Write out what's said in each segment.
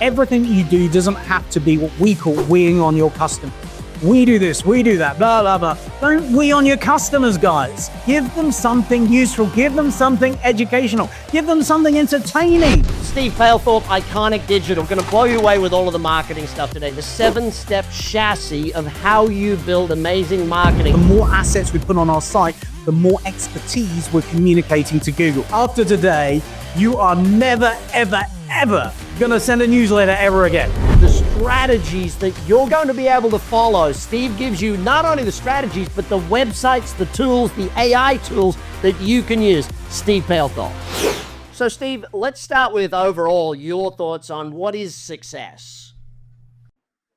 Everything you do doesn't have to be what we call weeing on your customer. We do this, we do that, blah, blah, blah. Don't wee on your customers, guys. Give them something useful. Give them something educational. Give them something entertaining. Steve Pailthorpe, Iconic Digital. Going to blow you away with all of the marketing stuff today. The 7-step chassis of how you build amazing marketing. The more assets we put on our site, the more expertise we're communicating to Google. After today, you are never, ever, ever going to send a newsletter ever again. The strategies that you're going to be able to follow. Steve gives you not only the strategies, but the websites, the tools, the AI tools that you can use. Steve Pailthorpe. So Steve, let's start with overall your thoughts on what is success.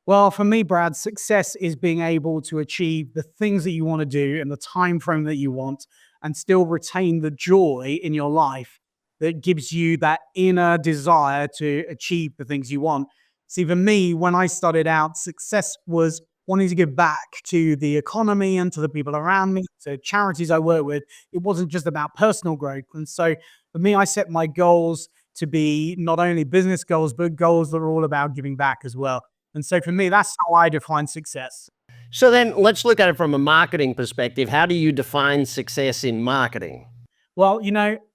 Well, for me, Brad, success is being able to achieve the things that you want to do in the time frame that you want and still retain the joy in your life that gives you that inner desire to achieve the things you want. See, for me, when I started out, success was wanting to give back to the economy and to the people around me, to charities I work with. It wasn't just about personal growth. And so for me, I set my goals to be not only business goals, but goals that are all about giving back as well. And so for me, that's how I define success. So then let's look at it from a marketing perspective. How do you define success in marketing? Well,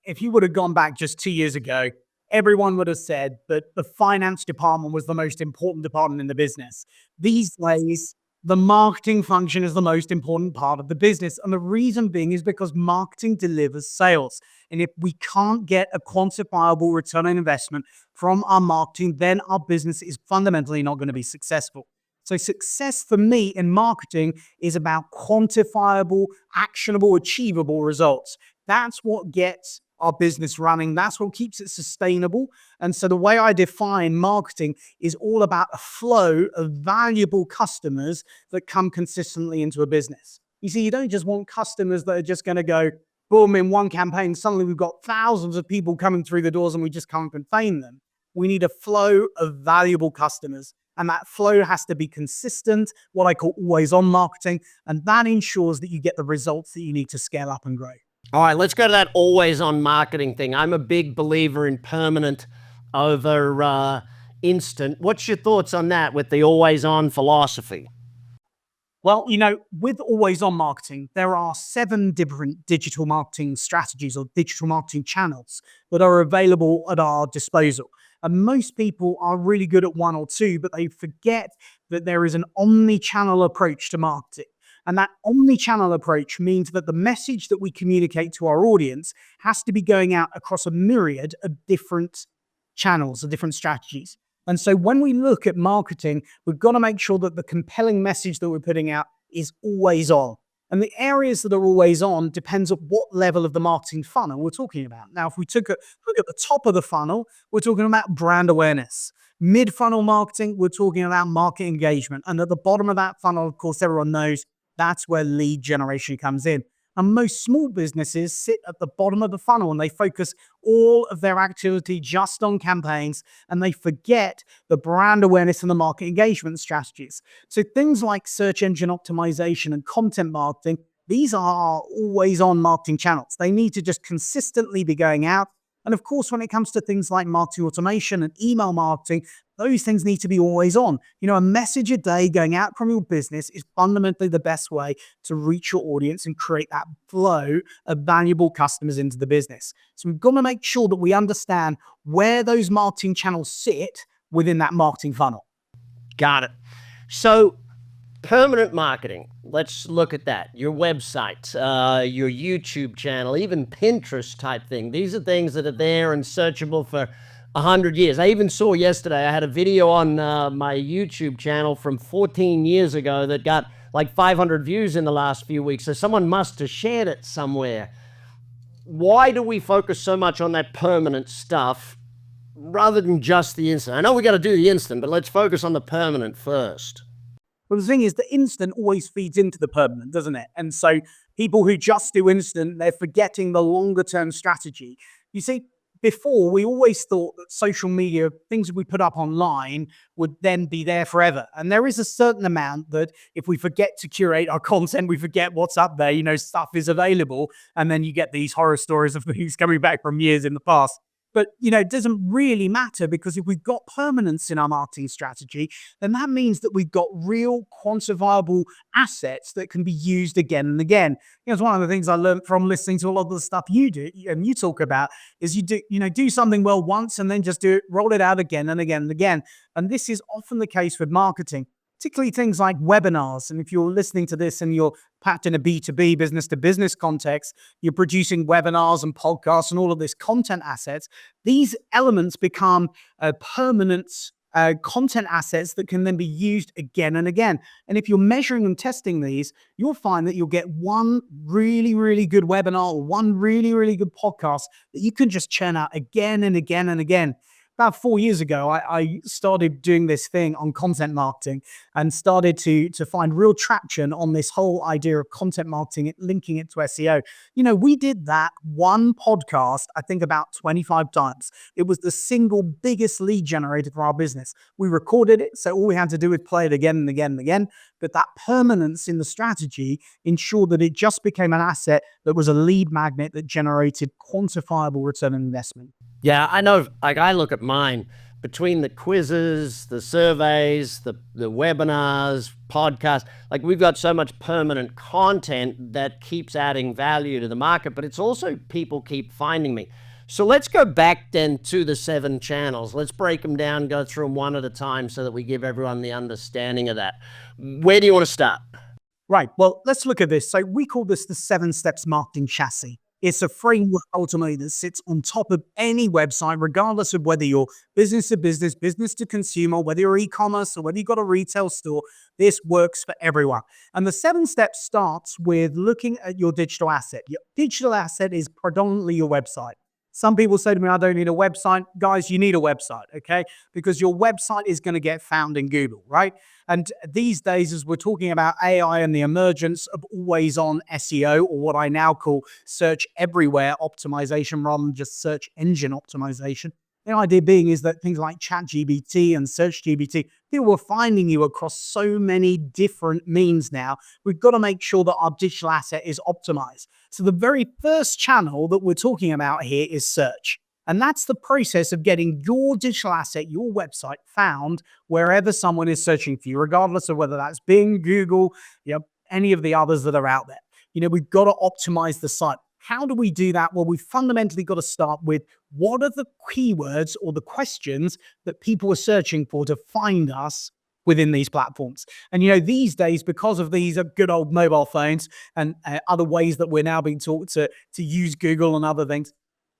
if you would have gone back just 2 years ago, everyone would have said that the finance department was the most important department in the business. These days, the marketing function is the most important part of the business. And the reason being is because marketing delivers sales. And if we can't get a quantifiable return on investment from our marketing, then our business is fundamentally not going to be successful. So success for me in marketing is about quantifiable, actionable, achievable results. That's what gets our business running. That's what keeps it sustainable. And so the way I define marketing is all about a flow of valuable customers that come consistently into a business. You see, you don't just want customers that are just going to go, boom, in one campaign, suddenly we've got thousands of people coming through the doors and we just can't contain them. We need a flow of valuable customers. And that flow has to be consistent, what I call always-on marketing. And that ensures that you get the results that you need to scale up and grow. All right, let's go to that always-on marketing thing. I'm a big believer in permanent over instant. What's your thoughts on that with the always-on philosophy? Well, with always-on marketing, there are 7 different digital marketing strategies or digital marketing channels that are available at our disposal. And most people are really good at 1 or 2, but they forget that there is an omnichannel approach to marketing. And that omnichannel approach means that the message that we communicate to our audience has to be going out across a myriad of different channels, of different strategies. And so when we look at marketing, we've got to make sure that the compelling message that we're putting out is always on. And the areas that are always on depends on what level of the marketing funnel we're talking about. Now, if we look at the top of the funnel, we're talking about brand awareness. Mid-funnel marketing, we're talking about market engagement. And at the bottom of that funnel, of course, everyone knows that's where lead generation comes in. And most small businesses sit at the bottom of the funnel and they focus all of their activity just on campaigns and they forget the brand awareness and the market engagement strategies. So things like search engine optimization and content marketing, these are always on marketing channels. They need to just consistently be going out. And of course, when it comes to things like marketing automation and email marketing, those things need to be always on. A message a day going out from your business is fundamentally the best way to reach your audience and create that flow of valuable customers into the business. So we've got to make sure that we understand where those marketing channels sit within that marketing funnel. Got it. So permanent marketing, let's look at that. Your website, your YouTube channel, even Pinterest type thing. These are things that are there and searchable for 100 years. I even saw yesterday, I had a video on my YouTube channel from 14 years ago that got like 500 views in the last few weeks. So someone must have shared it somewhere. Why do we focus so much on that permanent stuff rather than just the instant? I know we got to do the instant, but let's focus on the permanent first. Well, the thing is, the instant always feeds into the permanent, doesn't it? And so people who just do instant, they're forgetting the longer term strategy. You see, before, we always thought that social media, things that we put up online, would then be there forever. And there is a certain amount that if we forget to curate our content, we forget what's up there, stuff is available. And then you get these horror stories of things coming back from years in the past. But, it doesn't really matter, because if we've got permanence in our marketing strategy, then that means that we've got real quantifiable assets that can be used again and again. It's one of the things I learned from listening to a lot of the stuff you do and you talk about is do something well once and then just roll it out again and again and again. And this is often the case with marketing, particularly things like webinars. And if you're listening to this and you're packed in a B2B, business to business context, you're producing webinars and podcasts and all of this content assets, these elements become permanent content assets that can then be used again and again. And if you're measuring and testing these, you'll find that you'll get one really, really good webinar or one really, really good podcast that you can just churn out again and again and again. About 4 years ago, I started doing this thing on content marketing and started to find real traction on this whole idea of content marketing, linking it to SEO. We did that one podcast, I think, about 25 times. It was the single biggest lead generator for our business. We recorded it, so all we had to do was play it again and again and again. But that permanence in the strategy ensured that it just became an asset that was a lead magnet that generated quantifiable return on investment. Yeah, I know. Like, I look at mine, between the quizzes, the surveys, the webinars, podcasts. Like, we've got so much permanent content that keeps adding value to the market, but it's also people keep finding me. So let's go back then to the 7 channels. Let's break them down, go through them one at a time so that we give everyone the understanding of that. Where do you want to start? Right. Well, let's look at this. So we call this the 7 steps marketing chassis. It's a framework ultimately that sits on top of any website, regardless of whether you're business to business, business to consumer, whether you're e-commerce or whether you've got a retail store. This works for everyone. And the 7 steps starts with looking at your digital asset. Your digital asset is predominantly your website. Some people say to me, I don't need a website. Guys, you need a website, okay? Because your website is going to get found in Google, right? And these days, as we're talking about AI and the emergence of always-on SEO, or what I now call search everywhere optimization rather than just search engine optimization, the idea being is that things like ChatGPT and SearchGPT, people are finding you across so many different means now. We've got to make sure that our digital asset is optimized. So the very first channel that we're talking about here is search. And that's the process of getting your digital asset, your website, found wherever someone is searching for you, regardless of whether that's Bing, Google, any of the others that are out there. We've got to optimize the site. How do we do that? Well, we've fundamentally got to start with what are the keywords or the questions that people are searching for to find us within these platforms. And these days, because of these good old mobile phones and other ways that we're now being taught to use Google and other things,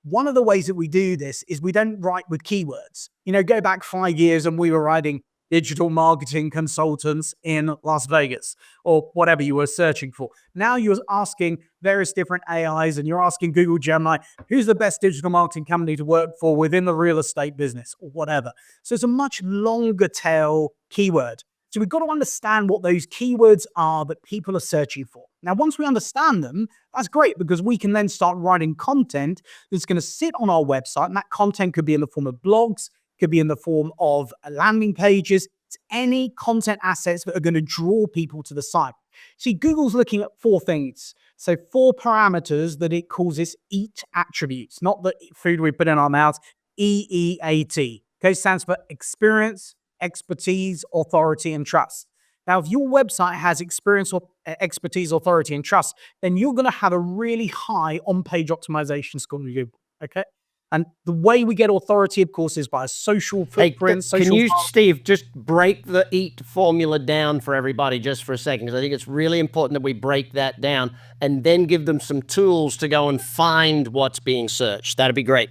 one of the ways that we do this is we don't write with keywords. Go back 5 years and we were writing digital marketing consultants in Las Vegas or whatever you were searching for. Now you're asking various different AIs and you're asking Google Gemini, who's the best digital marketing company to work for within the real estate business or whatever. So it's a much longer tail keyword. So we've got to understand what those keywords are that people are searching for. Now, once we understand them, that's great, because we can then start writing content that's going to sit on our website. And that content could be in the form of blogs, could be in the form of landing pages. It's any content assets that are going to draw people to the site. See, Google's looking at 4 things. So 4 parameters that it calls its EAT attributes, not the food we put in our mouths, EEAT. Okay, stands for experience, expertise, authority, and trust. Now, if your website has experience, or expertise, authority, and trust, then you're going to have a really high on-page optimization score in Google. Okay. And the way we get authority, of course, is by a social footprint. Hey, can you, Steve, just break the EAT formula down for everybody just for a second? Because I think it's really important that we break that down and then give them some tools to go and find what's being searched. That'd be great.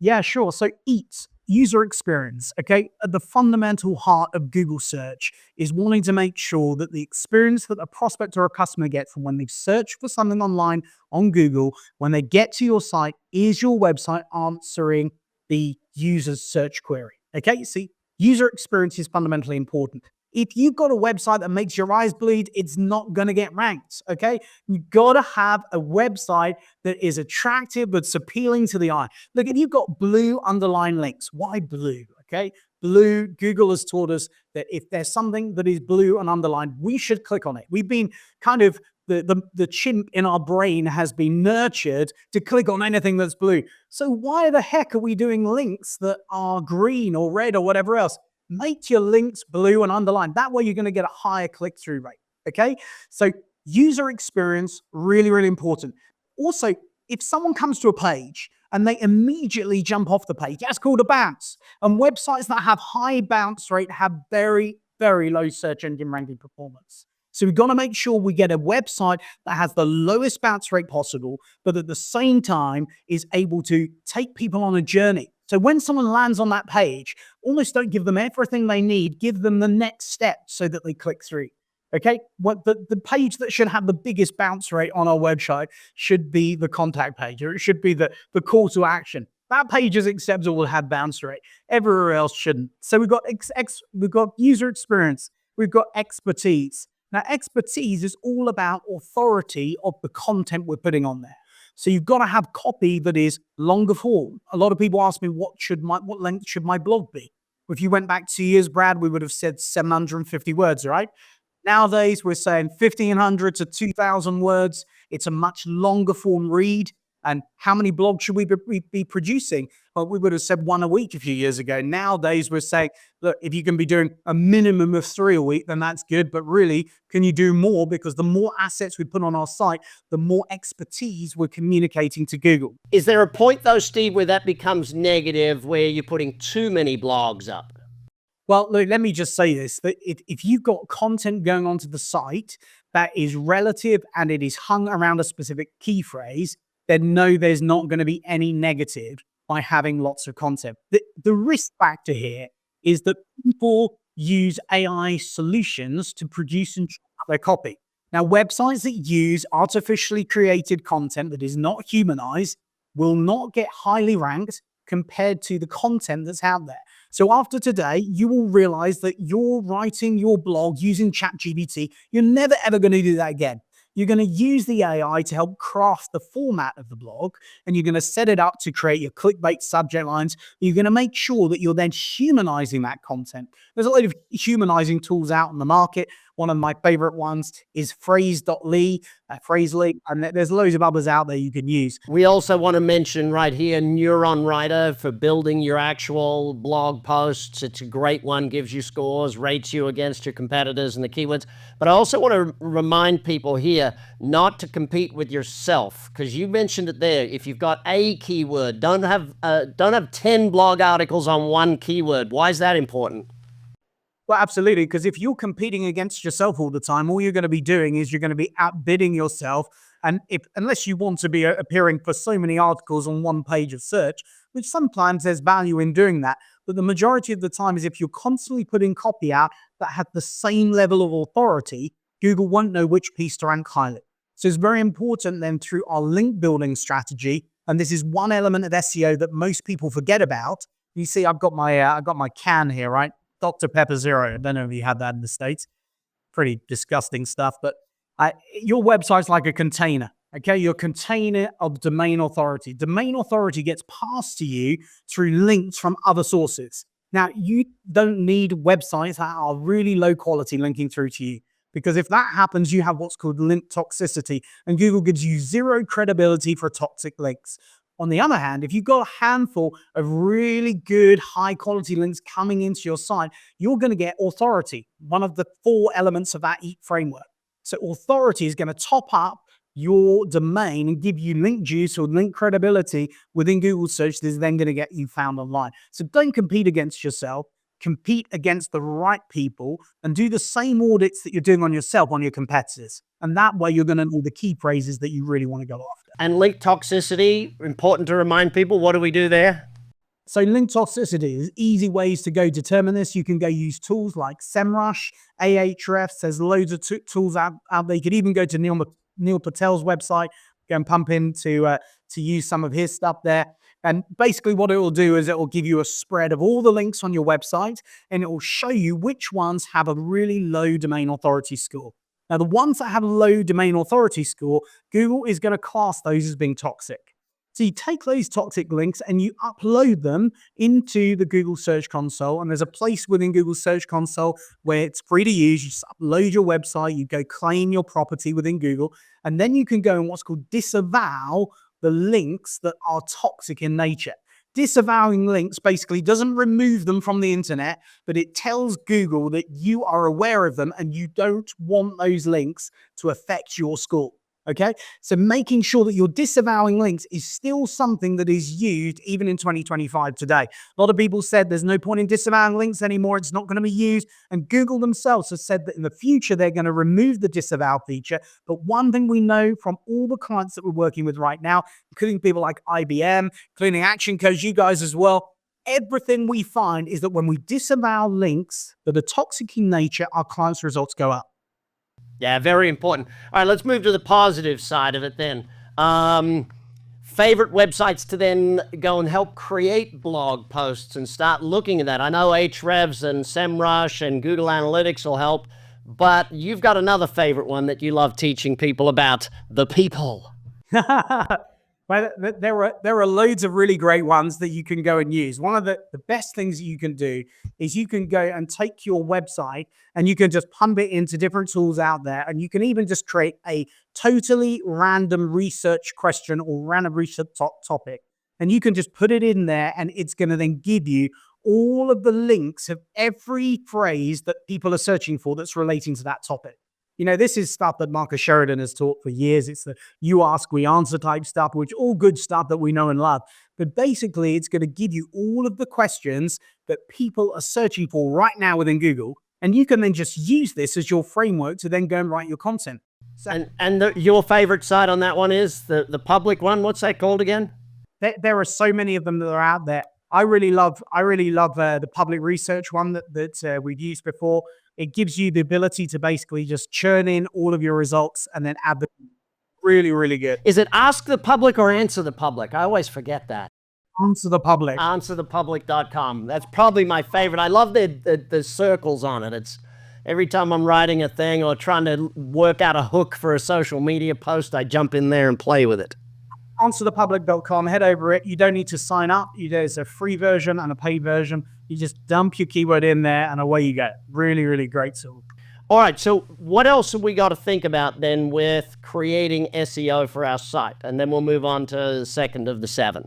Yeah, sure. So EAT, user experience, okay? At the fundamental heart of Google search is wanting to make sure that the experience that a prospect or a customer gets from when they search for something online on Google, when they get to your site, is your website answering the user's search query, okay? See, user experience is fundamentally important. If you've got a website that makes your eyes bleed, it's not going to get ranked, okay? You've got to have a website that is attractive, that's appealing to the eye. Look, if you've got blue underlying links, why blue, okay? Blue, Google has taught us that if there's something that is blue and underlined, we should click on it. We've been kind of the chimp in our brain has been nurtured to click on anything that's blue. So why the heck are we doing links that are green or red or whatever else? Make your links blue and underlined. That way you're going to get a higher click-through rate. Okay? So user experience, really, really important. Also, if someone comes to a page and they immediately jump off the page, that's called a bounce. And websites that have high bounce rate have very, very low search engine ranking performance. So we've got to make sure we get a website that has the lowest bounce rate possible, but at the same time is able to take people on a journey. So when someone lands on that page, almost don't give them everything they need, give them the next step so that they click through. Okay, what the page that should have the biggest bounce rate on our website should be the contact page, or it should be the call to action. That page is acceptable to have bounce rate. Everywhere else shouldn't. So we've got user experience, we've got expertise. Now, expertise is all about authority of the content we're putting on there. So you've got to have copy that is longer form. A lot of people ask me, what length should my blog be? If you went back 2 years, Brad, we would have said 750 words, right? Nowadays, we're saying 1,500 to 2,000 words. It's a much longer form read. And how many blogs should we be producing? Well, we would have said one a week a few years ago. Nowadays, we're saying, look, if you can be doing a minimum of 3 a week, then that's good. But really, can you do more? Because the more assets we put on our site, the more expertise we're communicating to Google. Is there a point, though, Steve, where that becomes negative, where you're putting too many blogs up? Well, look, let me just say this, that if you've got content going onto the site that is relative and it is hung around a specific key phrase, then no, there's not going to be any negative by having lots of content. The risk factor here is that people use AI solutions to produce and their copy. Now, websites that use artificially created content that is not humanized will not get highly ranked compared to the content that's out there. So after today, you will realize that you're writing your blog using ChatGPT. You're never, ever going to do that again. You're going to use the AI to help craft the format of the blog, and you're going to set it up to create your clickbait subject lines. You're going to make sure that you're then humanizing that content. There's a lot of humanizing tools out in the market. One of my favorite ones is phrase.ly, and there's loads of others out there you can use. We also want to mention right here, Neuron Writer for building your actual blog posts. It's a great one, gives you scores, rates you against your competitors and the keywords. But I also want to remind people here not to compete with yourself, because you mentioned it there. If you've got a keyword, don't have 10 blog articles on one keyword. Why is that important? Well, absolutely, because if you're competing against yourself all the time, all you're going to be doing is you're going to be outbidding yourself. And unless you want to be appearing for so many articles on one page of search, which sometimes there's value in doing that, but the majority of the time is if you're constantly putting copy out that have the same level of authority, Google won't know which piece to rank highly. So it's very important then through our link building strategy, and this is one element of SEO that most people forget about. You see, I've got my can here, right? Dr. Pepper Zero. I don't know if you have that in the States. Pretty disgusting stuff, but your website's like a container, okay? Your container of domain authority. Domain authority gets passed to you through links from other sources. Now, you don't need websites that are really low quality linking through to you, because if that happens, you have what's called link toxicity, and Google gives you zero credibility for toxic links. On the other hand, if you've got a handful of really good, high-quality links coming into your site, you're going to get authority, one of the 4 elements of that EAT framework. So authority is going to top up your domain and give you link juice or link credibility within Google search that is then going to get you found online. So don't compete against yourself. Compete against the right people and do the same audits that you're doing on yourself on your competitors. And that way you're going to know the key phrases that you really want to go after. And link toxicity, important to remind people, what do we do there? So link toxicity, there's easy ways to go determine this. You can go use tools like SEMrush, Ahrefs. There's loads of tools out there. You could even go to Neil Patel's website, go and pump in to use some of his stuff there. And basically what it will do is it will give you a spread of all the links on your website, and it will show you which ones have a really low domain authority score. Now, the ones that have a low domain authority score, Google is going to class those as being toxic. So you take those toxic links and you upload them into the Google Search Console. And there's a place within Google Search Console where it's free to use. You just upload your website, you go claim your property within Google, and then you can go and what's called disavow the links that are toxic in nature. Disavowing links basically doesn't remove them from the internet, but it tells Google that you are aware of them and you don't want those links to affect your score. Okay, so making sure that you're disavowing links is still something that is used even in 2025 today. A lot of people said there's no point in disavowing links anymore. It's not going to be used. And Google themselves have said that in the future, they're going to remove the disavow feature. But one thing we know from all the clients that we're working with right now, including people like IBM, including ActionCOACH, you guys as well, everything we find is that when we disavow links that are toxic in nature, our clients' results go up. Yeah, very important. All right, let's move to the positive side of it then. Favorite websites to then go and help create blog posts and start looking at that. I know Ahrefs and SEMrush and Google Analytics will help, but you've got another favorite one that you love teaching people about, the people. Well, there are loads of really great ones that you can go and use. One of the best things that you can do is you can go and take your website and you can just pump it into different tools out there. And you can even just create a totally random research question or random research topic. And you can just put it in there and it's going to then give you all of the links of every phrase that people are searching for that's relating to that topic. You know, this is stuff that Marcus Sheridan has taught for years. It's the you ask, we answer type stuff, which all good stuff that we know and love. But basically, it's going to give you all of the questions that people are searching for right now within Google. And you can then just use this as your framework to then go and write your content. So, your favorite site on that one is the public one. What's that called again? There are so many of them that are out there. I really love the public research one that we've used before. It gives you the ability to basically just churn in all of your results and then add them. Really, really good. Is it Ask the Public or Answer the Public? I always forget that. Answer the Public. AnswerThePublic.com. That's probably my favorite. I love the circles on it. It's every time I'm writing a thing or trying to work out a hook for a social media post, I jump in there and play with it. AnswerThePublic.com. Head over it. You don't need to sign up. There's a free version and a paid version. You just dump your keyword in there and away you go. Really, really great tool. All right. So what else have we got to think about then with creating SEO for our site? And then we'll move on to the second of the 7.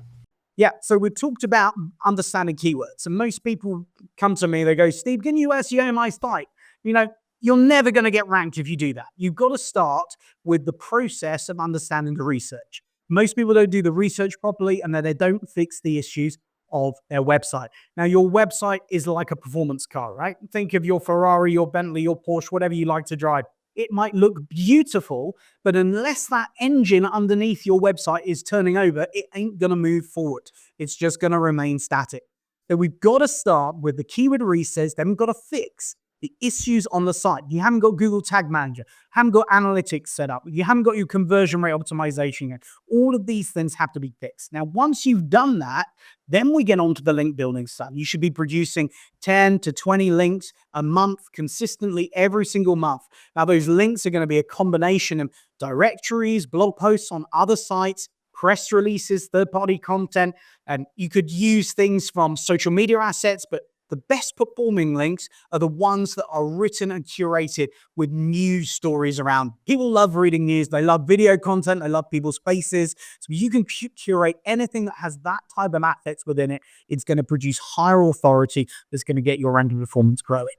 Yeah. So we talked about understanding keywords. And most people come to me, they go, Steve, can you SEO my site? You know, you're never going to get ranked if you do that. You've got to start with the process of understanding the research. Most people don't do the research properly and then they don't fix the issues of their website. Now, your website is like a performance car, right? Think of your Ferrari, your Bentley, your Porsche, whatever you like to drive. It might look beautiful, but unless that engine underneath your website is turning over, it ain't going to move forward. It's just going to remain static. So we've got to start with the keyword research, then we've got to fix the issues on the site. You haven't got Google Tag Manager, haven't got analytics set up, you haven't got your conversion rate optimization yet. All of these things have to be fixed. Now, once you've done that, then we get on to the link building stuff. You should be producing 10 to 20 links a month consistently every single month. Now, those links are going to be a combination of directories, blog posts on other sites, press releases, third-party content, and you could use things from social media assets, but the best performing links are the ones that are written and curated with news stories around. People love reading news. They love video content. They love people's faces. So you can curate anything that has that type of assets within it. It's going to produce higher authority that's going to get your ranking performance growing.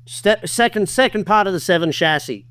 Second part of the 7 chassis.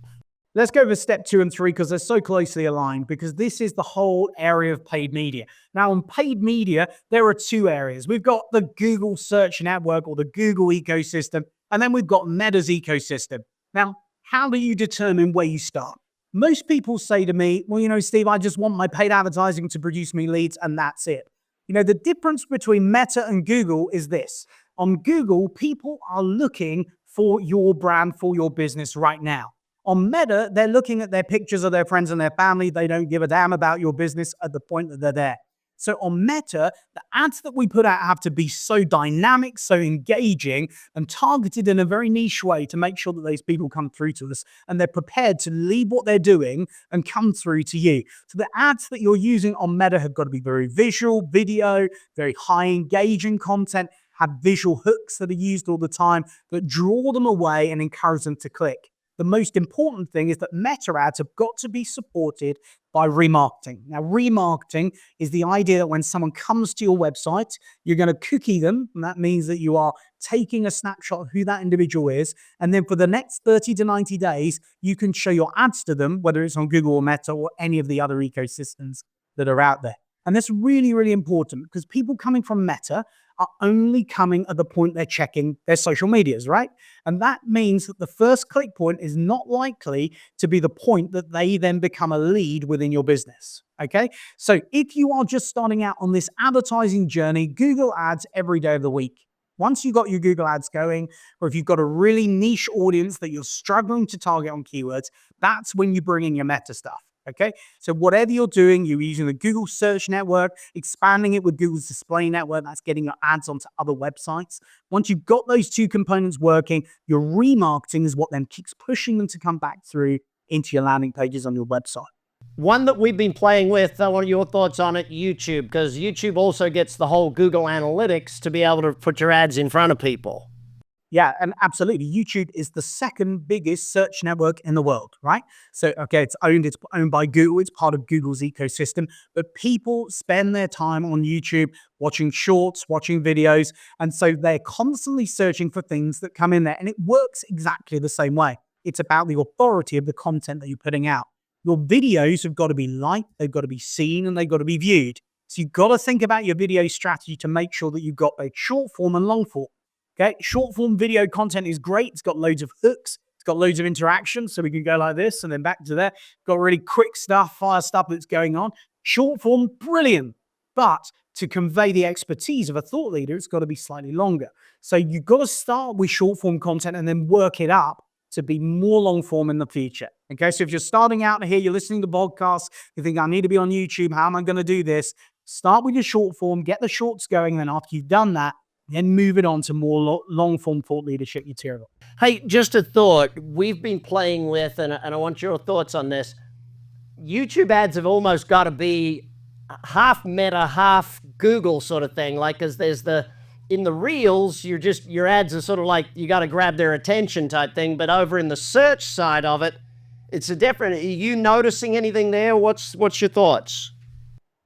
Let's go over step 2 and 3 because they're so closely aligned, because this is the whole area of paid media. Now, in paid media, there are 2 areas. We've got the Google search network or the Google ecosystem, and then we've got Meta's ecosystem. Now, how do you determine where you start? Most people say to me, well, you know, Steve, I just want my paid advertising to produce me leads and that's it. You know, the difference between Meta and Google is this. On Google, people are looking for your brand, for your business right now. On Meta, they're looking at their pictures of their friends and their family. They don't give a damn about your business at the point that they're there. So on Meta, the ads that we put out have to be so dynamic, so engaging, and targeted in a very niche way to make sure that those people come through to us and they're prepared to leave what they're doing and come through to you. So the ads that you're using on Meta have got to be very visual, video, very high engaging content, have visual hooks that are used all the time that draw them away and encourage them to click. The most important thing is that Meta ads have got to be supported by remarketing. Now, remarketing is the idea that when someone comes to your website, you're going to cookie them, and that means that you are taking a snapshot of who that individual is, and then for the next 30 to 90 days, you can show your ads to them, whether it's on Google or Meta or any of the other ecosystems that are out there. And that's really, really important because people coming from Meta are only coming at the point they're checking their social medias, right? And that means that the first click point is not likely to be the point that they then become a lead within your business, okay? So if you are just starting out on this advertising journey, Google Ads every day of the week. Once you've got your Google Ads going, or if you've got a really niche audience that you're struggling to target on keywords, that's when you bring in your Meta stuff. Okay, so whatever you're doing, you're using the Google search network, expanding it with Google's display network, that's getting your ads onto other websites. Once you've got those two components working, your remarketing is what then keeps pushing them to come back through into your landing pages on your website. One that we've been playing with, I want your thoughts on it, YouTube, because YouTube also gets the whole Google Analytics to be able to put your ads in front of people. Yeah, and absolutely. YouTube is the second biggest search network in the world, right? So, okay, it's owned by Google. It's part of Google's ecosystem. But people spend their time on YouTube watching shorts, watching videos. And so they're constantly searching for things that come in there. And it works exactly the same way. It's about the authority of the content that you're putting out. Your videos have got to be liked, they've got to be seen, and they've got to be viewed. So you've got to think about your video strategy to make sure that you've got both short form and long form. Okay, short form video content is great. It's got loads of hooks. It's got loads of interaction. So we can go like this and then back to there. Got really quick stuff, fire stuff that's going on. Short form, brilliant. But to convey the expertise of a thought leader, it's got to be slightly longer. So you've got to start with short form content and then work it up to be more long form in the future. Okay, so if you're starting out here, you're listening to podcasts, you think, I need to be on YouTube. How am I going to do this? Start with your short form, get the shorts going. And then after you've done that, then move it on to more long-form thought leadership material. Hey, just a thought we've been playing with, and I want your thoughts on this. YouTube ads have almost got to be half Meta, half Google sort of thing. Like, because there's in the Reels, your ads are sort of like, you got to grab their attention type thing. But over in the search side of it, it's a different. Are you noticing anything there? What's your thoughts?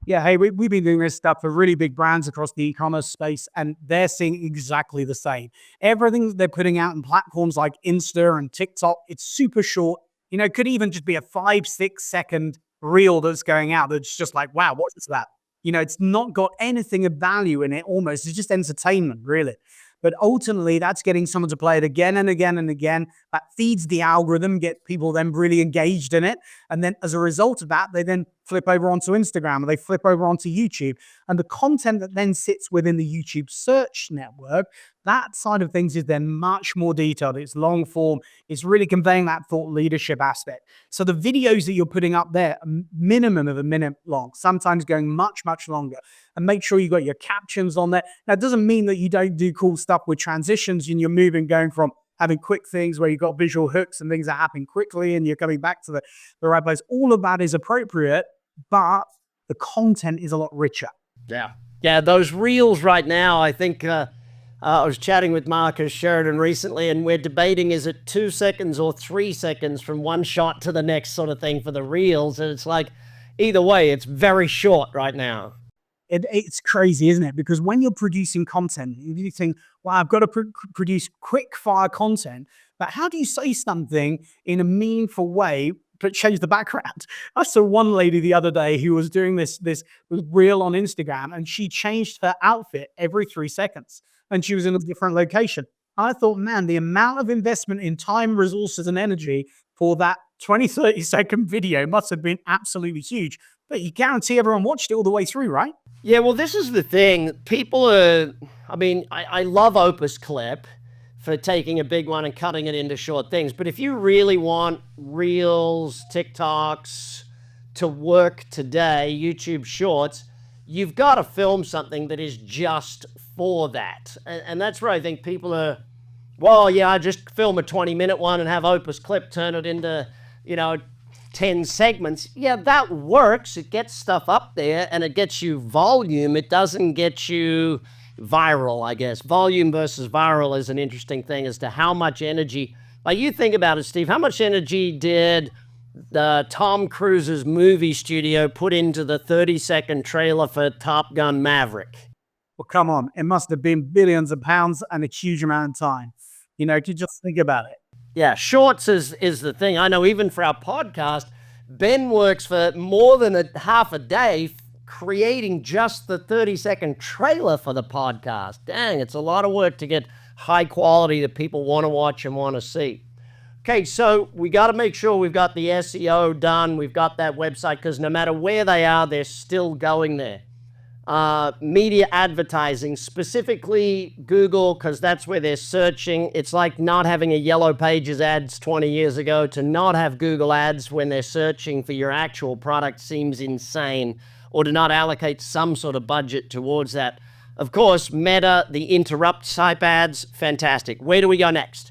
Yeah, hey, we've been doing this stuff for really big brands across the e-commerce space, and they're seeing exactly the same. Everything that they're putting out in platforms like Insta and TikTok, it's super short. You know, it could even just be a 5-6 second reel that's going out that's just like, wow, what is that? You know, it's not got anything of value in it almost. It's just entertainment, really. But ultimately, that's getting someone to play it again and again and again. That feeds the algorithm, get people then really engaged in it. And then as a result of that, they then flip over onto Instagram or they flip over onto YouTube. And the content that then sits within the YouTube search network, that side of things is then much more detailed. It's long form. It's really conveying that thought leadership aspect. So the videos that you're putting up there, a minimum of a minute long, sometimes going much, much longer. And make sure you got your captions on there. Now, it doesn't mean that you don't do cool stuff with transitions and you're moving, going from having quick things where you've got visual hooks and things that happen quickly and you're coming back to the right place. All of that is appropriate, but the content is a lot richer. Yeah, those reels right now, I think I was chatting with Marcus Sheridan recently, and we're debating, is it 2 seconds or 3 seconds from one shot to the next sort of thing for the reels? And it's like, either way, it's very short right now. It's crazy, isn't it? Because when you're producing content, you think, well, I've got to produce quick fire content, but how do you say something in a meaningful way but change the background? I saw one lady the other day who was doing this reel on Instagram, and she changed her outfit every 3 seconds, and she was in a different location. I thought, man, the amount of investment in time, resources, and energy for that 20, 30-second video must have been absolutely huge. But you guarantee everyone watched it all the way through, right? Yeah, well, this is the thing. People are, I love Opus Clip for taking a big one and cutting it into short things. But if you really want Reels, TikToks to work today, YouTube Shorts, you've got to film something that is just for that. And that's where I think people are, well, yeah, I just film a 20-minute one and have Opus Clip turn it into, 10 segments. Yeah, that works. It gets stuff up there and it gets you volume. It doesn't get you viral, I guess. Volume versus viral is an interesting thing as to how much energy, like you think about it, Steve, how much energy did the Tom Cruise's movie studio put into the 30-second trailer for Top Gun Maverick? Well, come on. It must have been billions of pounds and a huge amount of time. To just think about it. Yeah, shorts is the thing. I know even for our podcast, Ben works for more than half a day creating just the 30-second trailer for the podcast. Dang, it's a lot of work to get high quality that people want to watch and want to see. Okay, so we got to make sure we've got the SEO done. We've got that website because no matter where they are, they're still going there. Media advertising, specifically Google, because that's where they're searching. It's like not having a Yellow Pages ads 20 years ago. To not have Google ads when they're searching for your actual product seems insane, or to not allocate some sort of budget towards that. Of course, Meta, the interrupt type ads, fantastic. Where do we go next?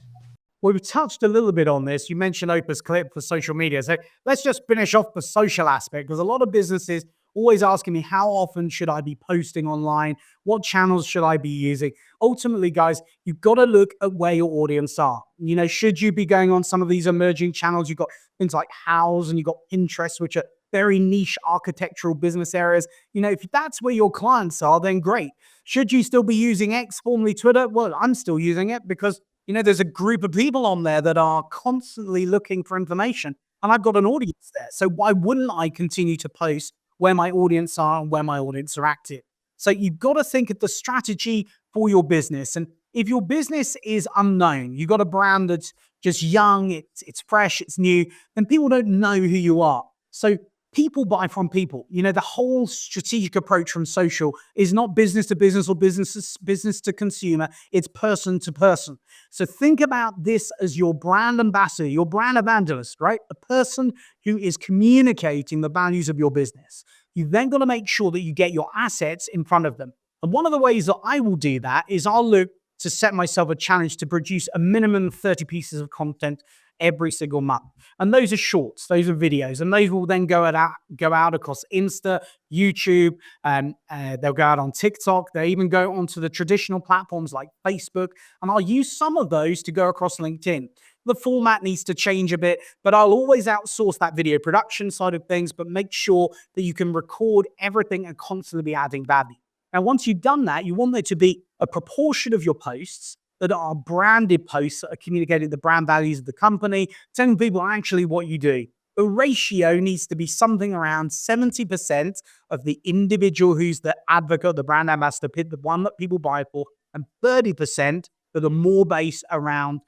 Well, we've touched a little bit on this. You mentioned Opus Clip for social media. So let's just finish off the social aspect, because a lot of businesses always asking me, how often should I be posting online? What channels should I be using? Ultimately, guys, you've got to look at where your audience are. Should you be going on some of these emerging channels? You've got things like House and you've got Pinterest, which are very niche architectural business areas. If that's where your clients are, then great. Should you still be using X, formerly Twitter? Well, I'm still using it because there's a group of people on there that are constantly looking for information, and I've got an audience there. So why wouldn't I continue to post where my audience are and where my audience are active? So you've got to think of the strategy for your business. And if your business is unknown, you've got a brand that's just young, it's fresh, it's new, then people don't know who you are. So people buy from people. The whole strategic approach from social is not business to business or business to consumer. It's person to person. So think about this as your brand ambassador, your brand evangelist, right? A person who is communicating the values of your business. You then got to make sure that you get your assets in front of them. And one of the ways that I will do that is I'll look to set myself a challenge to produce a minimum of 30 pieces of content every single month. And those are shorts, those are videos, and those will then go out across Insta, YouTube, and they'll go out on TikTok. They even go onto the traditional platforms like Facebook, and I'll use some of those to go across LinkedIn. The format needs to change a bit, but I'll always outsource that video production side of things, but make sure that you can record everything and constantly be adding value. Now, once you've done that, you want there to be a proportion of your posts that are branded posts that are communicating the brand values of the company, telling people actually what you do. The ratio needs to be something around 70% of the individual who's the advocate, the brand ambassador, the one that people buy for, and 30% that are more based around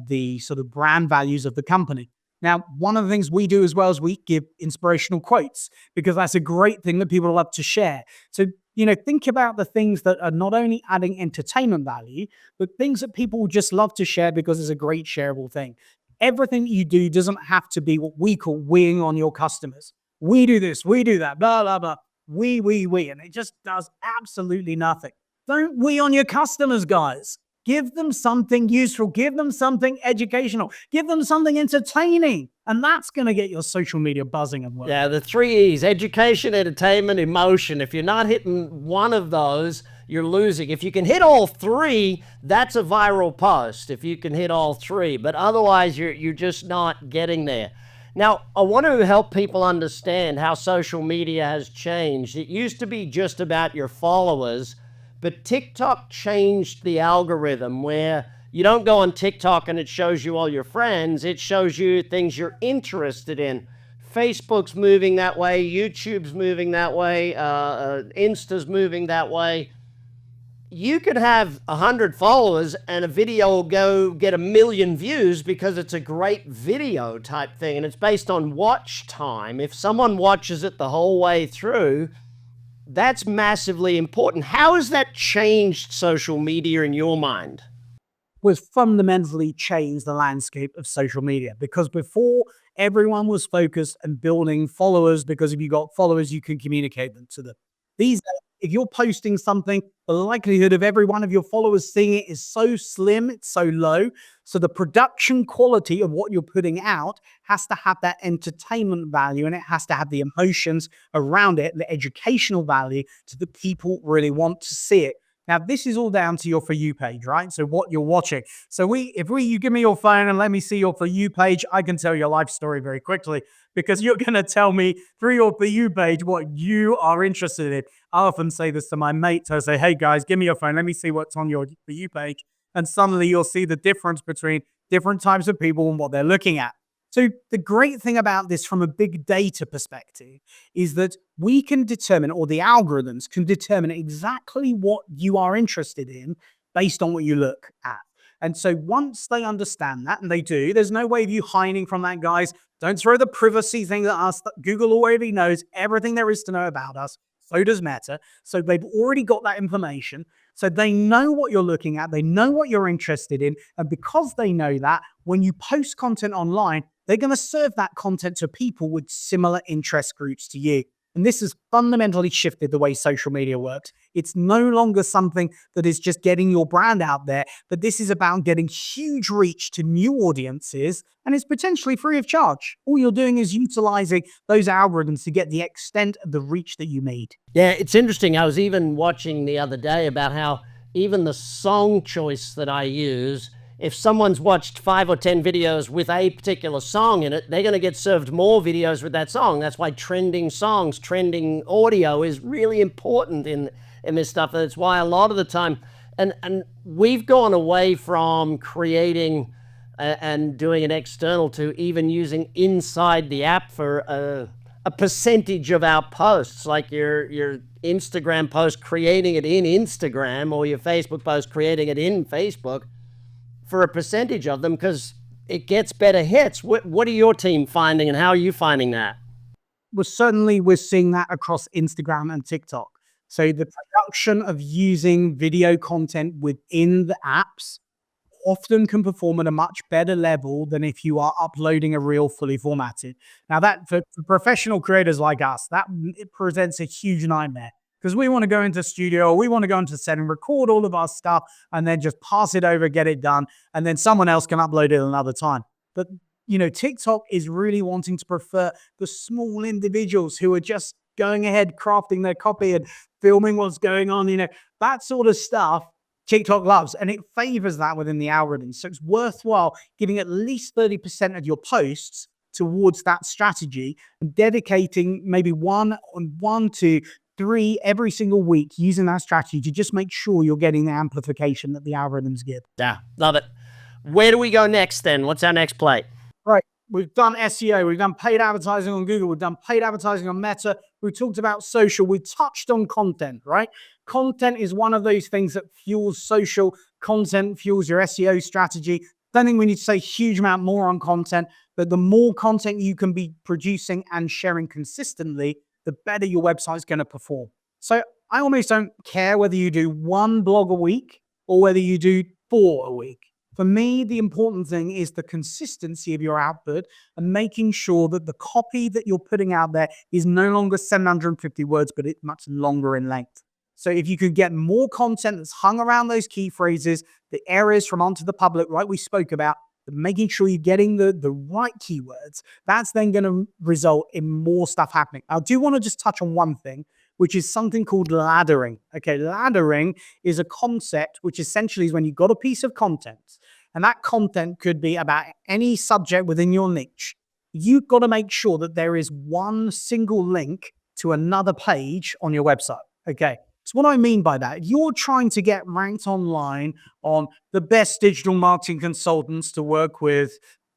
the sort of brand values of the company. Now, one of the things we do as well is we give inspirational quotes, because that's a great thing that people love to share. So, think about the things that are not only adding entertainment value, but things that people just love to share because it's a great shareable thing. Everything you do doesn't have to be what we call weeing on your customers. We do this, we do that, blah, blah, blah. We. And it just does absolutely nothing. Don't wee on your customers, guys. Give them something useful. Give them something educational. Give them something entertaining. And that's going to get your social media buzzing and working. Yeah, the 3 E's: education, entertainment, emotion. If you're not hitting one of those, you're losing. If you can hit all three, that's a viral post, if you can hit all three. But otherwise, you're just not getting there. Now, I want to help people understand how social media has changed. It used to be just about your followers, but TikTok changed the algorithm where you don't go on TikTok and it shows you all your friends. It shows you things you're interested in. Facebook's moving that way. YouTube's moving that way. Insta's moving that way. You could have 100 followers and a video will go get 1 million views because it's a great video type thing. And it's based on watch time. If someone watches it the whole way through, that's massively important. How has that changed social media in your mind? Was fundamentally changed the landscape of social media, because before everyone was focused on building followers, because if you got followers, you can communicate them to them. If you're posting something, the likelihood of every one of your followers seeing it is so slim, it's so low. So the production quality of what you're putting out has to have that entertainment value, and it has to have the emotions around it, the educational value to the people really want to see it. Now, this is all down to your For You page, right? So what you're watching. So you give me your phone and let me see your For You page, I can tell your life story very quickly, because you're going to tell me through your For You page what you are interested in. I often say this to my mates. I say, hey guys, give me your phone. Let me see what's on your For You page. And suddenly you'll see the difference between different types of people and what they're looking at. So the great thing about this from a big data perspective is that we can determine, or the algorithms can determine exactly what you are interested in based on what you look at. And so once they understand that, and they do, there's no way of you hiding from that, guys. Don't throw the privacy thing at us. Google already knows everything there is to know about us. So does Meta. So they've already got that information. So they know what you're looking at. They know what you're interested in. And because they know that, when you post content online, they're going to serve that content to people with similar interest groups to you. And this has fundamentally shifted the way social media works. It's no longer something that is just getting your brand out there, but this is about getting huge reach to new audiences, and it's potentially free of charge. All you're doing is utilizing those algorithms to get the extent of the reach that you need. Yeah, it's interesting. I was even watching the other day about how even the song choice that I use, if someone's watched 5 or 10 videos with a particular song in it, they're going to get served more videos with that song. That's why trending songs, trending audio is really important in this stuff. That's why a lot of the time, and we've gone away from creating and doing an external to even using inside the app for a percentage of our posts, like your Instagram post, creating it in Instagram, or your Facebook post, creating it in Facebook, for a percentage of them, because it gets better hits. What are your team finding, and how are you finding that? Well, certainly we're seeing that across Instagram and TikTok. So the production of using video content within the apps often can perform at a much better level than if you are uploading a reel fully formatted. Now that for professional creators like us, that it presents a huge nightmare, because we want to go into studio, we want to go into set and record all of our stuff and then just pass it over, get it done, and then someone else can upload it another time. But TikTok is really wanting to prefer the small individuals who are just going ahead, crafting their copy and filming what's going on, that sort of stuff. TikTok loves, and it favors that within the algorithm. So it's worthwhile giving at least 30% of your posts towards that strategy and dedicating maybe one to three every single week using that strategy to just make sure you're getting the amplification that the algorithms give. Yeah, love it. Where do we go next then? What's our next play? Right. We've done SEO. We've done paid advertising on Google. We've done paid advertising on Meta. We talked about social. We touched on content, right? Content is one of those things that fuels social. Content fuels your SEO strategy. Don't think we need to say a huge amount more on content, but the more content you can be producing and sharing consistently, the better your website's going to perform. So I almost don't care whether you do one blog a week or whether you do 4 a week. For me, the important thing is the consistency of your output and making sure that the copy that you're putting out there is no longer 750 words, but it's much longer in length. So if you could get more content that's hung around those key phrases, the areas from onto the public, right, we spoke about, making sure you're getting the right keywords, that's then going to result in more stuff happening. I do want to just touch on one thing, which is something called laddering. Okay, laddering is a concept which essentially is when you've got a piece of content, and that content could be about any subject within your niche. You've got to make sure that there is one single link to another page on your website. Okay, so what I mean by that, if you're trying to get ranked online on the best digital marketing consultants to work with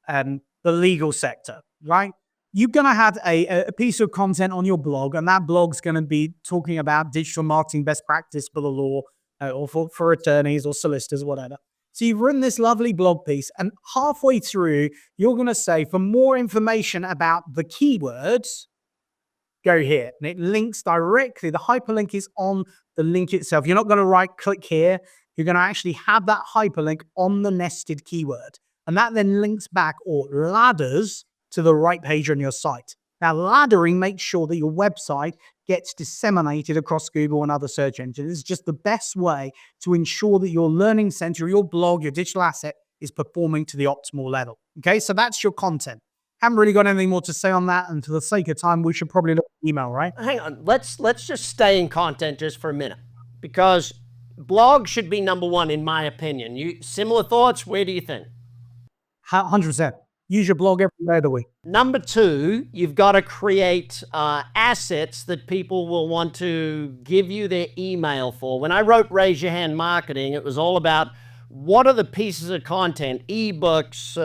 the legal sector, right? You're going to have a piece of content on your blog, and that blog's going to be talking about digital marketing best practice for the law, or for attorneys or solicitors, whatever. So you've written this lovely blog piece, and halfway through, you're going to say, for more information about the keywords, go here. And it links directly. The hyperlink is on the link itself. You're not going to right-click here. You're going to actually have that hyperlink on the nested keyword. And that then links back or ladders to the right page on your site. Now, laddering makes sure that your website gets disseminated across Google and other search engines. It's just the best way to ensure that your learning center, your blog, your digital asset is performing to the optimal level. Okay, so that's your content. Haven't really got anything more to say on that, and for the sake of time, we should probably look at email, right? Hang on, let's just stay in content just for a minute, because blog should be number one in my opinion. You similar thoughts? Where do you think? 100%. Use your blog every day of the week. Number two, you've got to create assets that people will want to give you their email for. When I wrote Raise Your Hand Marketing, it was all about what are the pieces of content, ebooks,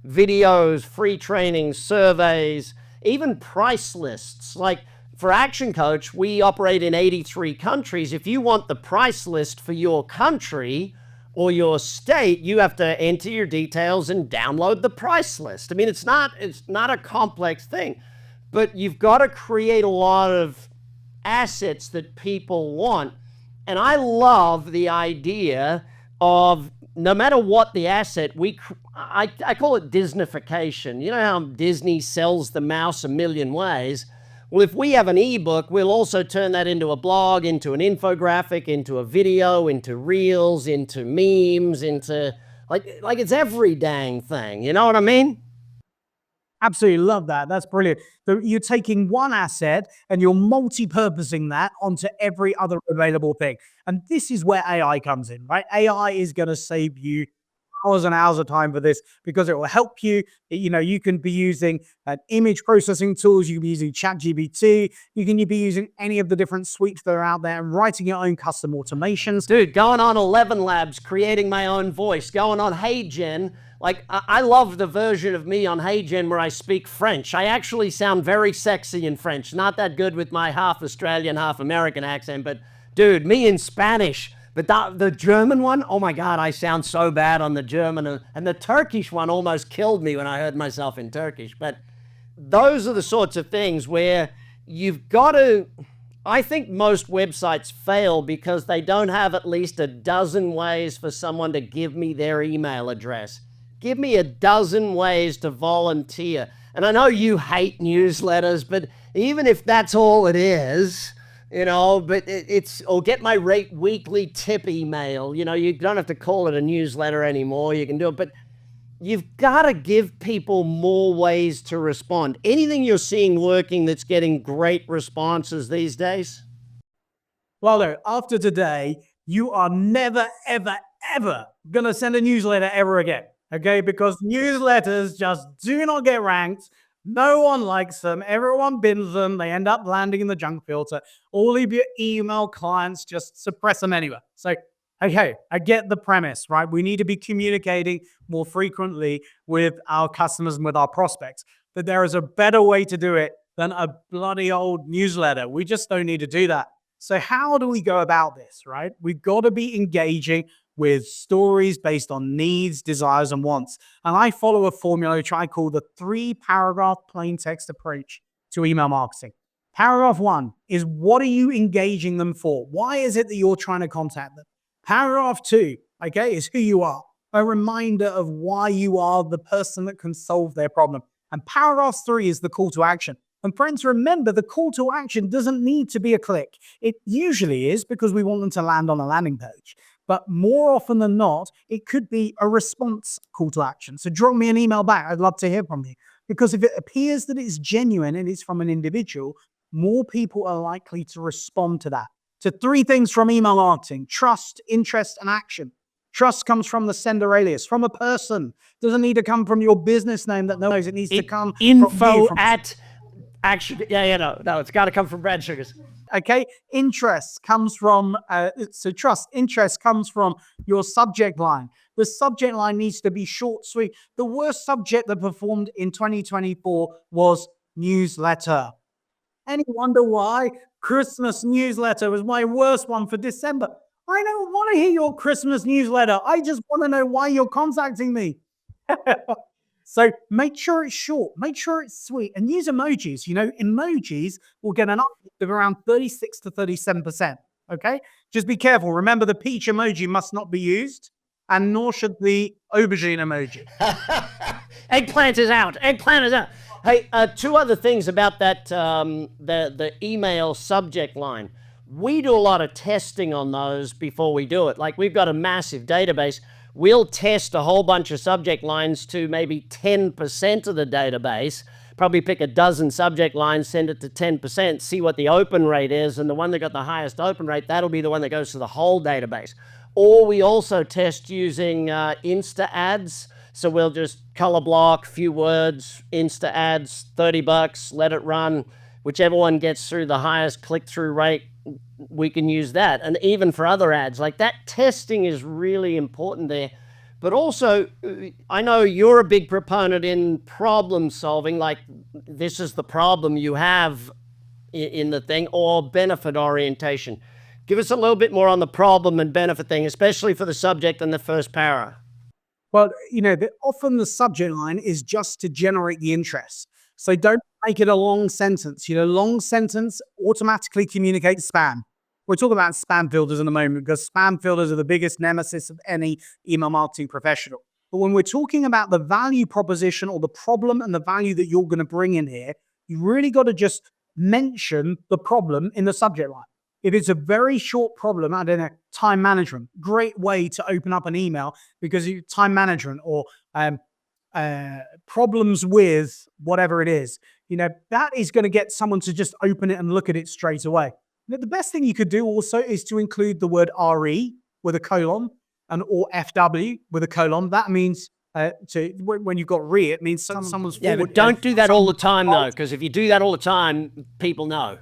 videos, free trainings, surveys, even price lists. Like for Action Coach, we operate in 83 countries. If you want the price list for your country or your state, you have to enter your details and download the price list. I mean, it's not a complex thing, but you've got to create a lot of assets that people want. And I love the idea of no matter what the asset, I call it Disneyfication. You know how Disney sells the mouse a million ways? Well, if we have an ebook, we'll also turn that into a blog, into an infographic, into a video, into reels, into memes, into like it's every dang thing. You know what I mean? Absolutely love that. That's brilliant. So you're taking one asset and you're multi-purposing that onto every other available thing. And this is where AI comes in, right? AI is going to save you hours and hours of time for this because it will help you. You can be using image processing tools. You can be using ChatGPT. You can be using any of the different suites that are out there and writing your own custom automations. Dude, going on 11 Labs, creating my own voice, going on Hey Gen. Like, I love the version of me on Hey Gen where I speak French. I actually sound very sexy in French. Not that good with my half Australian, half American accent, but dude, me in Spanish. But the German one, oh my God, I sound so bad on the German. And the Turkish one almost killed me when I heard myself in Turkish. But those are the sorts of things where you've got to, I think most websites fail because they don't have at least a dozen ways for someone to give me their email address. Give me a dozen ways to volunteer. And I know you hate newsletters, but even if that's all it is, but or get my rate weekly tip email. You don't have to call it a newsletter anymore. You can do it, but you've got to give people more ways to respond. Anything you're seeing working that's getting great responses these days? Well, no, after today, you are never, ever, ever going to send a newsletter ever again. Okay, because newsletters just do not get ranked. No one likes them. Everyone bins them. They end up landing in the junk filter. All of your email clients just suppress them anyway. So, okay, I get the premise, right? We need to be communicating more frequently with our customers and with our prospects. But there is a better way to do it than a bloody old newsletter. We just don't need to do that. So how do we go about this, right? We've got to be engaging with stories based on needs, desires, and wants. And I follow a formula which I call the 3-paragraph plain text approach to email marketing. Paragraph 1 is, what are you engaging them for? Why is it that you're trying to contact them? Paragraph 2, okay, is who you are. A reminder of why you are the person that can solve their problem. And paragraph 3 is the call to action. And friends, remember, the call to action doesn't need to be a click. It usually is because we want them to land on a landing page. But more often than not, it could be a response call to action. So drop me an email back. I'd love to hear from you. Because if it appears that it's genuine and it's from an individual, more people are likely to respond to that. So 3 things from email marketing: trust, interest, and action. Trust comes from the sender alias, from a person. It doesn't need to come from your business name that knows. It needs to come info at action. No, it's got to come from Brad Sugars. Okay, interest comes from, trust, interest comes from your subject line. The subject line needs to be short, sweet. The worst subject that performed in 2024 was newsletter. Any wonder why? Christmas newsletter was my worst one for December. I don't want to hear your Christmas newsletter. I just want to know why you're contacting me. So make sure it's short, make sure it's sweet, and use emojis. Emojis will get an uplift of around 36 to 37%. Okay? Just be careful. Remember, the peach emoji must not be used, and nor should the aubergine emoji. Eggplant is out. Eggplant is out. Hey, two other things about that, the email subject line. We do a lot of testing on those before we do it. Like, we've got a massive database. We'll test a whole bunch of subject lines to maybe 10% of the database, probably pick a dozen subject lines, send it to 10%, see what the open rate is, and the one that got the highest open rate, that'll be the one that goes to the whole database. Or we also test using Insta ads. So we'll just color block, few words, Insta ads, $30, let it run. Whichever one gets through the highest click-through rate, we can use that. And even for other ads, like that testing is really important there. But also, I know you're a big proponent in problem solving, like this is the problem you have in the thing, or benefit orientation. Give us a little bit more on the problem and benefit thing, especially for the subject and the first para. Well, often the subject line is just to generate the interest. So don't make it a long sentence. Long sentence automatically communicates spam. We'll talk about spam filters in a moment, because spam filters are the biggest nemesis of any email marketing professional. But when we're talking about the value proposition or the problem and the value that you're going to bring in here, you really got to just mention the problem in the subject line. If it's a very short problem, I don't know, time management, great way to open up an email, because time management or problems with whatever it is, that is going to get someone to just open it and look at it straight away. The best thing you could do also is to include the word RE with a colon or FW with a colon. That means when you've got re, it means someone's forward. Yeah, but don't do that all the time though, because if you do that all the time, people know.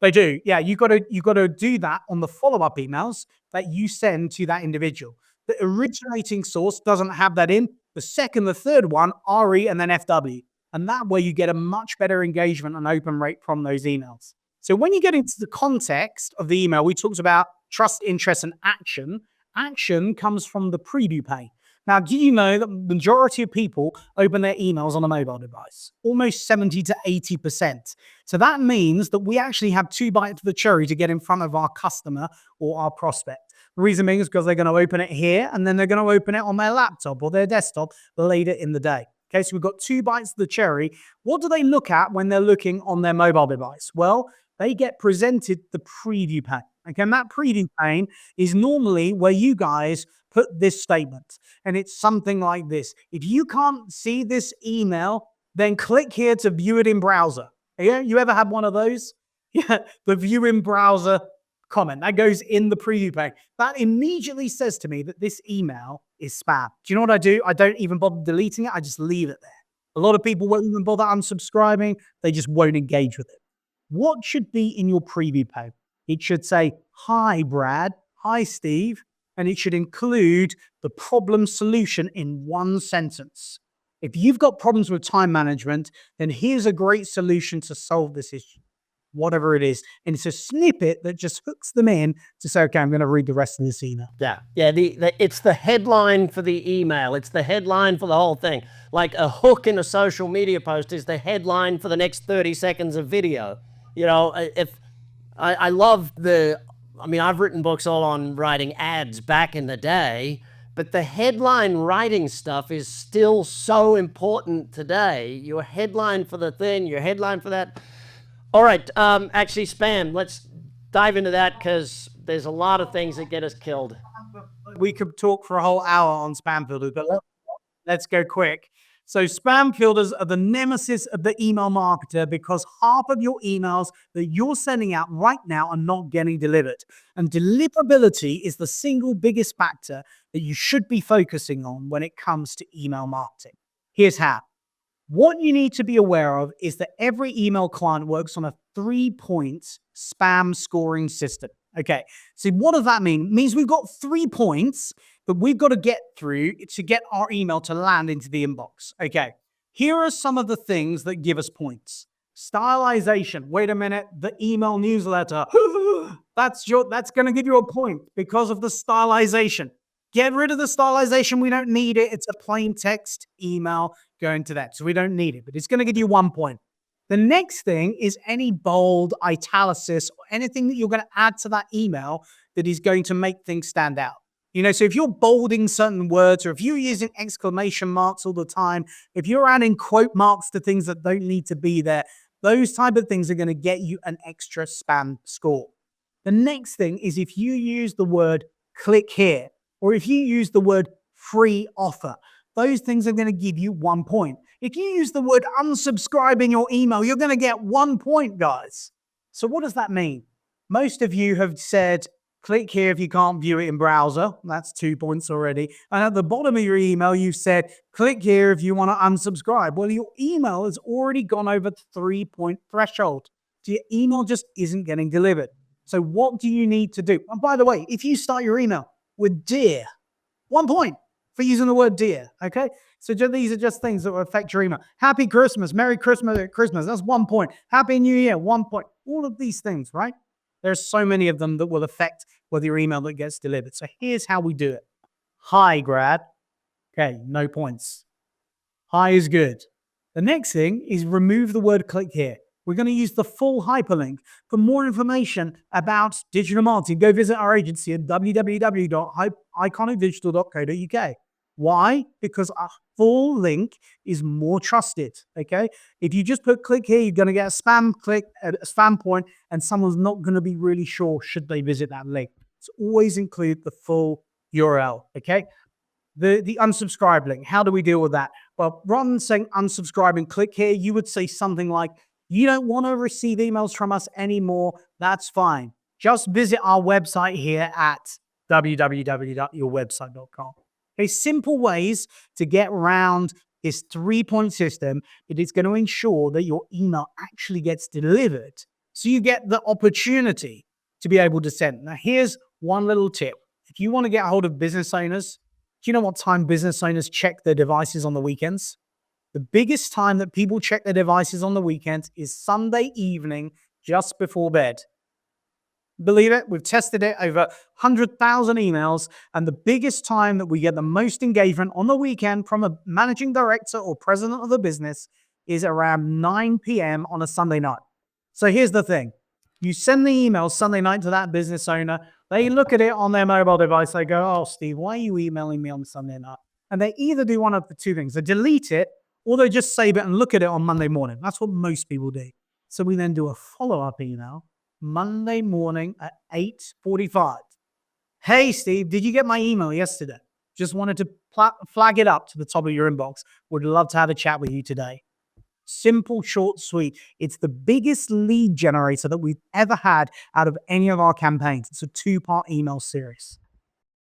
They do. Yeah, you got to do that on the follow-up emails that you send to that individual. The originating source doesn't have that in. The second, the third one, RE and then FW. And that way you get a much better engagement and open rate from those emails. So when you get into the context of the email, we talked about trust, interest, and action. Action comes from the preview pane. Now, do you know that the majority of people open their emails on a mobile device? Almost 70 to 80%. So that means that we actually have 2 bites of the cherry to get in front of our customer or our prospect. The reason being is because they're going to open it here, and then they're going to open it on their laptop or their desktop later in the day. Okay, so we've got 2 bites of the cherry. What do they look at when they're looking on their mobile device? Well, they get presented the preview pane. Okay, and that preview pane is normally where you guys put this statement. And it's something like this. If you can't see this email, then click here to view it in browser. Yeah, you ever had one of those? Yeah, the view in browser comment that goes in the preview pane. That immediately says to me that this email is spam. Do you know what I do? I don't even bother deleting it. I just leave it there. A lot of people won't even bother unsubscribing. They just won't engage with it. What should be in your preview pane? It should say, "Hi, Brad. Hi, Steve." And it should include the problem solution in one sentence. If you've got problems with time management, then here's a great solution to solve this issue, whatever it is. And it's a snippet that just hooks them in to say, okay, I'm going to read the rest of this email. Yeah. It's the headline for the email. It's the headline for the whole thing. Like a hook in a social media post is the headline for the next 30 seconds of video. If I love I've written books all on writing ads back in the day, but the headline writing stuff is still so important today. Your headline for the thing, your headline for that. All right, actually, spam. Let's dive into that, because there's a lot of things that get us killed. We could talk for a whole hour on spam filters, but let's go quick. So spam filters are the nemesis of the email marketer, because half of your emails that you're sending out right now are not getting delivered. And deliverability is the single biggest factor that you should be focusing on when it comes to email marketing. Here's how. What you need to be aware of is that every email client works on a 3-point spam scoring system. Okay, so what does that mean? It means we've got 3 points that we've got to get through to get our email to land into the inbox. Okay, here are some of the things that give us points. Stylization. Wait a minute, the email newsletter. That's going to give you a point because of the stylization. Get rid of the stylization. We don't need it. It's a plain text email going to that. So we don't need it, but it's going to give you 1 point. The next thing is any bold, italics, or anything that you're going to add to that email that is going to make things stand out. So if you're bolding certain words, or if you're using exclamation marks all the time, if you're adding quote marks to things that don't need to be there, those type of things are going to get you an extra spam score. The next thing is if you use the word click here, or if you use the word free offer, those things are going to give you 1 point. If you use the word unsubscribe in your email, you're going to get 1 point, guys. So what does that mean? Most of you have said, click here if you can't view it in browser. That's 2 points already. And at the bottom of your email, you've said, click here if you want to unsubscribe. Well, your email has already gone over the 3-point threshold. So your email just isn't getting delivered. So what do you need to do? And by the way, if you start your email with dear, 1 point for using the word dear, okay? So these are just things that will affect your email. Happy Christmas, Merry Christmas, Christmas, that's 1 point. Happy New Year, 1 point. All of these things, right? There's so many of them that will affect whether your email that gets delivered. So here's how we do it. Hi, grad. Okay, no points. Hi is good. The next thing is remove the word click here. We're going to use the full hyperlink. For more information about digital marketing, go visit our agency at www.iconicdigital.co.uk. Why? Because a full link is more trusted, okay? If you just put click here, you're going to get a spam click, a spam point, and someone's not going to be really sure should they visit that link. So always include the full URL, okay? The unsubscribe link, how do we deal with that? Well, rather than saying unsubscribe and click here, you would say something like, you don't want to receive emails from us anymore, that's fine. Just visit our website here at www.yourwebsite.com. Okay, simple ways to get around this 3-point system. It is going to ensure that your email actually gets delivered. So you get the opportunity to be able to send. Now, here's one little tip. If you want to get a hold of business owners, do you know what time business owners check their devices on the weekends? The biggest time that people check their devices on the weekends is Sunday evening, just before bed. Believe it, we've tested it over 100,000 emails, and the biggest time that we get the most engagement on the weekend from a managing director or president of the business is around 9 p.m. on a Sunday night. So here's the thing. You send the email Sunday night to that business owner, they look at it on their mobile device, they go, oh, Steve, why are you emailing me on Sunday night? And they either do one of the two things. They delete it, or they just save it and look at it on Monday morning. That's what most people do. So we then do a follow-up email Monday morning at 8:45. Hey, Steve, did you get my email yesterday? Just wanted to flag it up to the top of your inbox. Would love to have a chat with you today. Simple, short, sweet. It's the biggest lead generator that we've ever had out of any of our campaigns. It's a 2-part email series.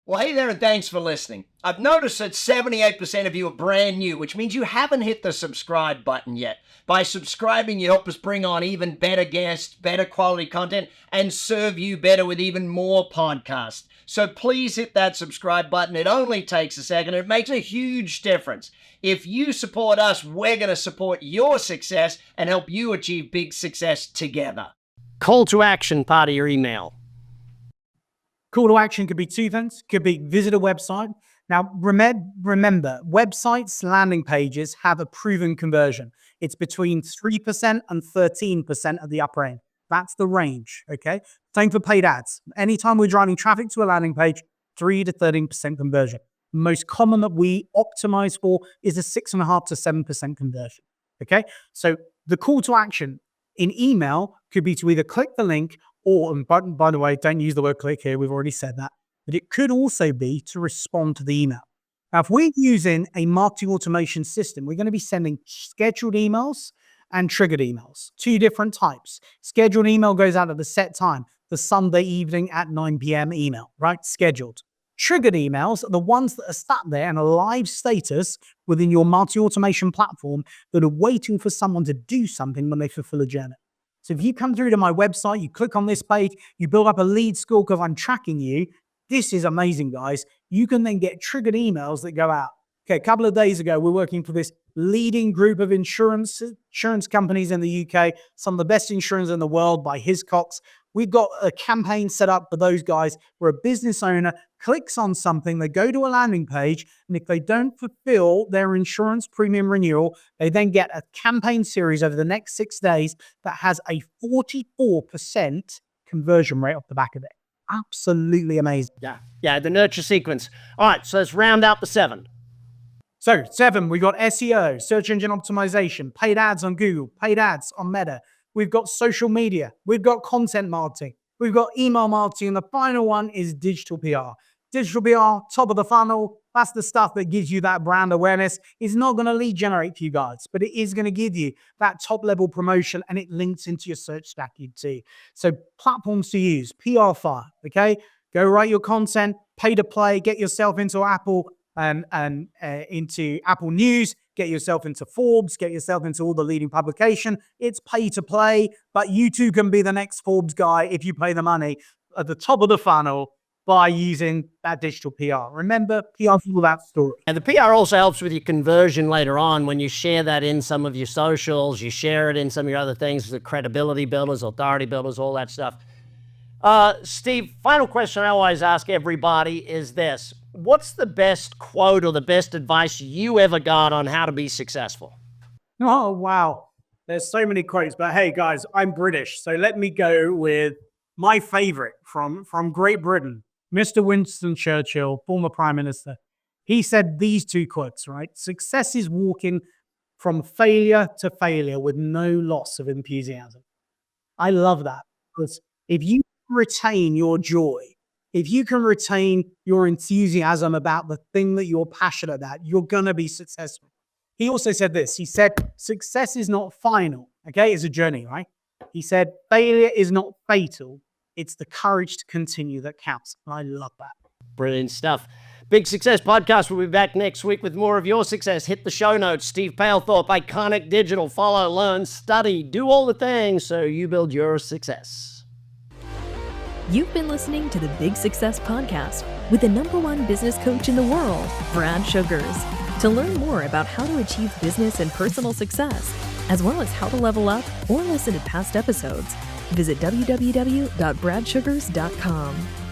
Well, hey there, and thanks for listening. I've noticed that 78% of you are brand new, which means you haven't hit the subscribe button yet. By subscribing, you help us bring on even better guests, better quality content, and serve you better with even more podcasts. So please hit that subscribe button. It only takes a second. It makes a huge difference. If you support us, we're going to support your success and help you achieve big success together. Call to action part of your email. Call to action could be two things. Could be visit a website. Now, remember, websites, landing pages have a proven conversion. It's between 3% and 13% at the upper end. That's the range, okay? Same for paid ads. Anytime we're driving traffic to a landing page, 3 to 13% conversion. The most common that we optimize for is a 6.5 to 7% conversion, okay? So the call to action in email could be to either click the link or, and by the way, don't use the word click here, we've already said that, but it could also be to respond to the email. Now, if we're using a marketing automation system, we're going to be sending scheduled emails and triggered emails, 2 different types. Scheduled email goes out at the set time, the Sunday evening at 9 p.m. email, right? Scheduled. Triggered emails are the ones that are sat there in a live status within your marketing automation platform that are waiting for someone to do something when they fulfill a journey. So if you come through to my website, you click on this page, you build up a lead score because I'm tracking you. This is amazing, guys. You can then get triggered emails that go out. Okay, a couple of days ago, we're working for this leading group of insurance companies in the UK, some of the best insurance in the world by Hiscox. We've got a campaign set up for those guys where a business owner clicks on something, they go to a landing page, and if they don't fulfill their insurance premium renewal, they then get a campaign series over the next 6 days that has a 44% conversion rate off the back of it. Absolutely amazing. Yeah, the nurture sequence. All right, so let's round out the 7. So 7, we've got SEO, search engine optimization, paid ads on Google, paid ads on Meta. We've got social media. We've got content marketing. We've got email marketing. And the final one is digital PR. Digital PR, top of the funnel. That's the stuff that gives you that brand awareness. It's not going to lead generate for you guys, but it is going to give you that top level promotion, and it links into your search stack too. So platforms to use, PR fire, okay? Go write your content, pay to play, get yourself into Apple and into Apple News, get yourself into Forbes, get yourself into all the leading publication. It's pay to play, but you too can be the next Forbes guy if you pay the money at the top of the funnel by using that digital PR. Remember, PR is all about story. And the PR also helps with your conversion later on when you share that in some of your socials, you share it in some of your other things, the credibility builders, authority builders, all that stuff. Steve, final question I always ask everybody is this. What's the best quote or the best advice you ever got on how to be successful? Oh, wow. There's so many quotes, but hey, guys, I'm British. So let me go with my favorite from Great Britain, Mr. Winston Churchill, former Prime Minister. He said these 2 quotes, right? Success is walking from failure to failure with no loss of enthusiasm. I love that, because if you retain your joy, if you can retain your enthusiasm about the thing that you're passionate about, you're going to be successful. He also said this. He said, success is not final. Okay, it's a journey, right? He said, failure is not fatal. It's the courage to continue that counts. And I love that. Brilliant stuff. Big Success Podcast. We'll be back next week with more of your success. Hit the show notes. Steve Pailthorpe, Iconic Digital. Follow, learn, study, do all the things so you build your success. You've been listening to the Big Success Podcast with the #1 business coach in the world, Brad Sugars. To learn more about how to achieve business and personal success, as well as how to level up or listen to past episodes, visit www.bradsugars.com.